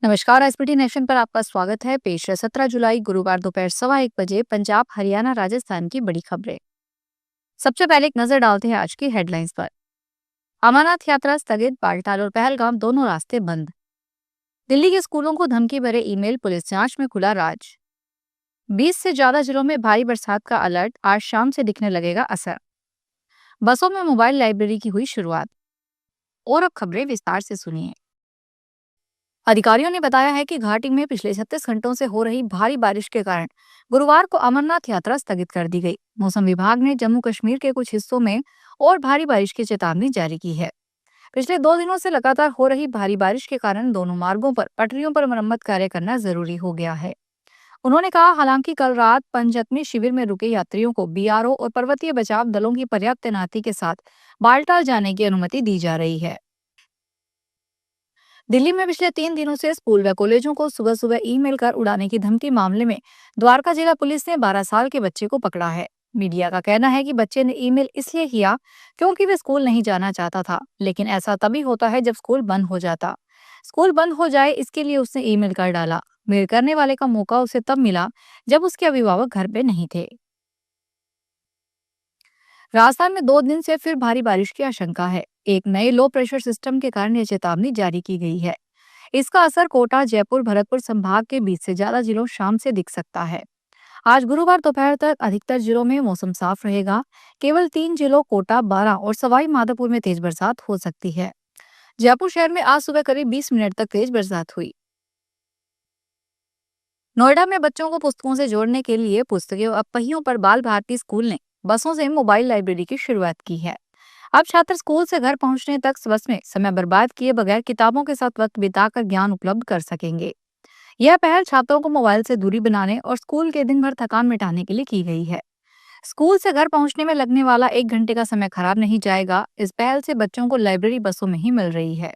नमस्कार। SPT nation पर आपका स्वागत है। पेश है 17 जुलाई गुरुवार दोपहर 1:15 पंजाब, हरियाणा, राजस्थान की बड़ी खबरें। सबसे पहले एक नजर डालते हैं आज की हेडलाइंस पर। अमरनाथ यात्रा स्थगित, बालटाल और पहलगाम दोनों रास्ते बंद। दिल्ली के स्कूलों को धमकी भरे ईमेल, पुलिस जांच में खुला राज। 20 से ज्यादा जिलों में भारी बरसात का अलर्ट, आज शाम से दिखने लगेगा असर। बसों में मोबाइल लाइब्रेरी की हुई शुरुआत। और अब खबरें विस्तार से सुनिए। अधिकारियों ने बताया है कि घाटी में पिछले 36 घंटों से हो रही भारी बारिश के कारण गुरुवार को अमरनाथ यात्रा स्थगित कर दी गई। मौसम विभाग ने जम्मू कश्मीर के कुछ हिस्सों में और भारी बारिश की चेतावनी जारी की है। पिछले 2 दिनों से लगातार हो रही भारी बारिश के कारण दोनों मार्गों पर पटरियों पर मरम्मत कार्य करना जरूरी हो गया है। उन्होंने कहा, हालांकि कल रात पंचतमी शिविर में रुके यात्रियों को बीआरओ और पर्वतीय बचाव दलों की पर्याप्त तैनाती के साथ बालटाल जाने की अनुमति दी जा रही है। दिल्ली में पिछले 3 दिनों से स्कूल व कॉलेजों को सुबह सुबह ईमेल कर उड़ाने की धमकी मामले में द्वारका जिला पुलिस ने 12 साल के बच्चे को पकड़ा है। मीडिया का कहना है कि बच्चे ने ईमेल इसलिए किया क्योंकि वे स्कूल नहीं जाना चाहता था, लेकिन ऐसा तभी होता है जब स्कूल बंद हो जाता। स्कूल बंद हो जाए इसके लिए उसने ईमेल कर डाला। मेल करने वाले का मौका उसे तब मिला जब उसके अभिभावक घर पे नहीं थे। राजस्थान में 2 दिन से फिर भारी बारिश की आशंका है। एक नए लो प्रेशर सिस्टम के कारण यह चेतावनी जारी की गई है। इसका असर कोटा, जयपुर, भरतपुर संभाग के 20 से ज्यादा जिलों शाम से दिख सकता है। आज गुरुवार दोपहर तक अधिकतर जिलों में मौसम साफ रहेगा। केवल 3 जिलों कोटा, बारां और सवाई माधोपुर में तेज बरसात हो सकती है। जयपुर शहर में आज सुबह करीब 20 मिनट तक तेज बरसात हुई। नोएडा में बच्चों को पुस्तकों से जोड़ने के लिए पुस्तकें और पहियों पर बाल भारती स्कूल ने बसों से मोबाइल लाइब्रेरी की शुरुआत की है। अब छात्र स्कूल से घर पहुंचने तक बस में समय बर्बाद किए बगैर किताबों के साथ वक्त बिताकर ज्ञान उपलब्ध कर सकेंगे। यह पहल छात्रों को मोबाइल से दूरी बनाने और स्कूल के दिन भर थकान मिटाने के लिए की गई है। स्कूल से घर पहुंचने में लगने वाला 1 घंटे का समय खराब नहीं जाएगा। इस पहल से बच्चों को लाइब्रेरी बसों में ही मिल रही है।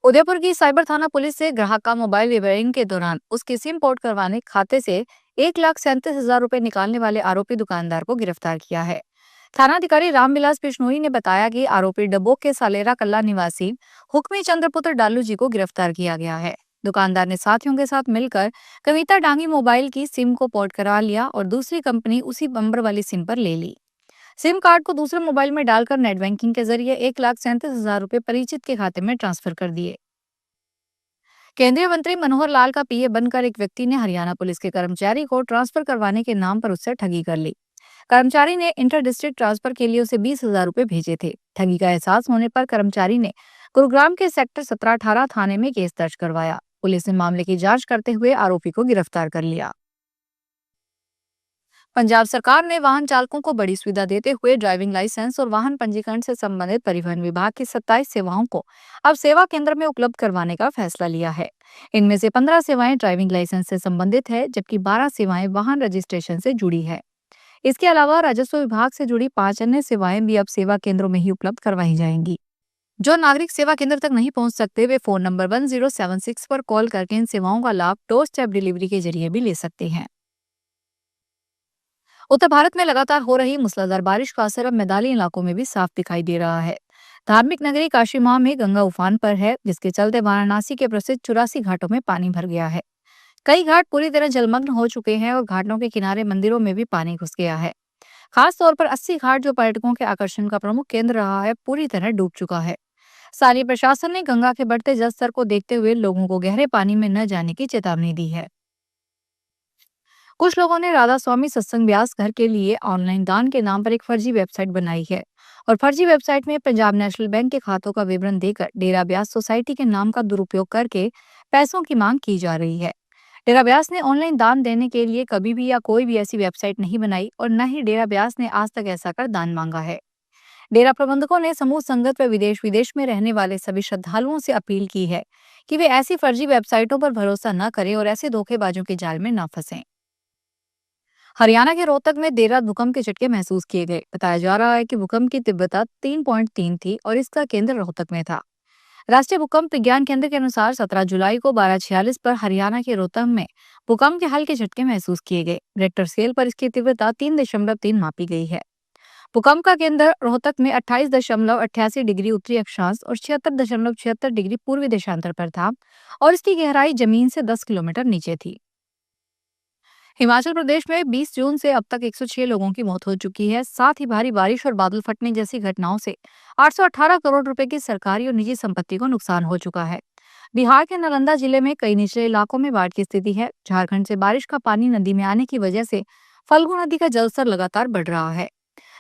उदयपुर की साइबर थाना पुलिस से ग्राहक का मोबाइल रिपेयरिंग के दौरान उसके सिम पोर्ट करवाने खाते से 1,37,000 रुपए निकालने वाले आरोपी दुकानदार को गिरफ्तार किया है। थानाधिकारी रामविलास बिश्नोई ने बताया कि आरोपी डबोक के सालेरा कल्ला निवासी हुक्मी चंद्रपुत्र डालू जी को गिरफ्तार किया गया है। दुकानदार ने साथियों के साथ मिलकर कविता डांगी मोबाइल की सिम को पोर्ट करा लिया और दूसरी कंपनी उसी नंबर वाली सिम पर ले ली। सिम कार्ड को दूसरे मोबाइल में डालकर नेट बैंकिंग के जरिए 1,37,000 रुपए परिचित के खाते में ट्रांसफर कर दिए। केंद्रीय मंत्री मनोहर लाल का पीए बनकर एक व्यक्ति ने हरियाणा पुलिस के कर्मचारी को ट्रांसफर करवाने के नाम पर उससे ठगी कर ली। कर्मचारी ने इंटर डिस्ट्रिक्ट ट्रांसफर के लिए उसे 20,000 रुपए भेजे थे। ठगी का एहसास होने पर कर्मचारी ने गुरुग्राम के सेक्टर 17-18 थाने में केस दर्ज करवाया। पुलिस ने मामले की जांच करते हुए आरोपी को गिरफ्तार कर लिया। पंजाब सरकार ने वाहन चालकों को बड़ी सुविधा देते हुए ड्राइविंग लाइसेंस और वाहन पंजीकरण से संबंधित परिवहन विभाग की 27 सेवाओं को अब सेवा केंद्र में उपलब्ध करवाने का फैसला लिया है। इनमें से 15 सेवाएं ड्राइविंग लाइसेंस से संबंधित है, जबकि 12 सेवाएं वाहन रजिस्ट्रेशन से जुड़ी है। इसके अलावा राजस्व विभाग से जुड़ी 5 अन्य सेवाएं भी अब सेवा केंद्रों में ही उपलब्ध करवाई जाएंगी। जो नागरिक सेवा केंद्र तक नहीं पहुंच सकते, वे फोन नंबर 1076 पर कॉल करके इन सेवाओं का लाभ डोर स्टेप डिलीवरी के जरिए भी ले सकते हैं। उत्तर भारत में लगातार हो रही मूसलाधार बारिश का असर अब मैदानी इलाकों में भी साफ दिखाई दे रहा है। धार्मिक नगरी काशी मां में गंगा उफान पर है, जिसके चलते वाराणसी के प्रसिद्ध 84 घाटों में पानी भर गया है। कई घाट पूरी तरह जलमग्न हो चुके हैं और घाटों के किनारे मंदिरों में भी पानी घुस गया है। खास तौर पर 80 घाट, जो पर्यटकों के आकर्षण का प्रमुख केंद्र रहा है, पूरी तरह डूब चुका है। स्थानीय प्रशासन ने गंगा के बढ़ते जल स्तर को देखते हुए लोगों को गहरे पानी में न जाने की चेतावनी दी है। कुछ लोगों ने राधा स्वामी सत्संग ब्यास घर के लिए ऑनलाइन दान के नाम पर एक फर्जी वेबसाइट बनाई है और फर्जी वेबसाइट में पंजाब नेशनल बैंक के खातों का विवरण देकर डेरा ब्यास सोसाइटी के नाम का दुरुपयोग करके पैसों की मांग की जा रही है। डेरा ब्यास ने ऑनलाइन दान देने के लिए कभी भी या कोई भी ऐसी वेबसाइट नहीं बनाई और न ही डेरा ब्यास ने आज तक ऐसा कर दान मांगा है। डेरा प्रबंधकों ने समूह संगत व विदेश विदेश में रहने वाले सभी श्रद्धालुओं से अपील की है कि वे ऐसी फर्जी वेबसाइटों पर भरोसा न करें और ऐसे धोखेबाजों के जाल में न फंसें। हरियाणा के रोहतक में देर रात भूकंप के झटके महसूस किए गए। बताया जा रहा है कि भूकंप की तीव्रता 3.3 थी और इसका केंद्र रोहतक में था। राष्ट्रीय भूकंप विज्ञान केंद्र के अनुसार 17 जुलाई को 12:46 पर हरियाणा के रोहतक में भूकंप के हल्के झटके महसूस किए गए। रिक्टर स्केल पर इसकी तीव्रता 3.3 मापी गई है। भूकंप का केंद्र रोहतक में 28.88 डिग्री उत्तरी अक्षांश और 76.76 डिग्री पूर्वी देशांतर पर था और इसकी गहराई जमीन से 10 किलोमीटर नीचे थी। हिमाचल प्रदेश में 20 जून से अब तक 106 लोगों की मौत हो चुकी है। साथ ही भारी बारिश और बादल फटने जैसी घटनाओं से 818 करोड़ रुपए की सरकारी और निजी संपत्ति को नुकसान हो चुका है। बिहार के नालंदा जिले में कई निचले इलाकों में बाढ़ की स्थिति है। झारखंड से बारिश का पानी नदी में आने की वजह से फल्गु नदी का जलस्तर लगातार बढ़ रहा है।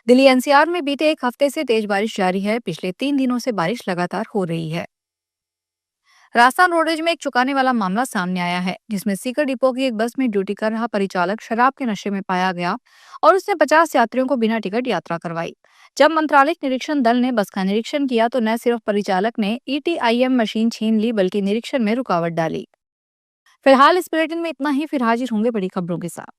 दिल्ली एनसीआर में बीते एक हफ्ते से तेज बारिश जारी है। पिछले 3 दिनों से बारिश लगातार हो रही है। राजस्थान रोडवेज में एक चौंकाने वाला मामला सामने आया है, जिसमें सीकर डिपो की एक बस में ड्यूटी कर रहा परिचालक शराब के नशे में पाया गया और उसने 50 यात्रियों को बिना टिकट यात्रा करवाई। जब मंत्रालय निरीक्षण दल ने बस का निरीक्षण किया तो न सिर्फ परिचालक ने ईटीआईएम मशीन छीन ली, बल्कि निरीक्षण में रुकावट डाली। फिलहाल इस बुलेटिन में इतना ही। फिर हाजिर होंगे बड़ी खबरों के साथ।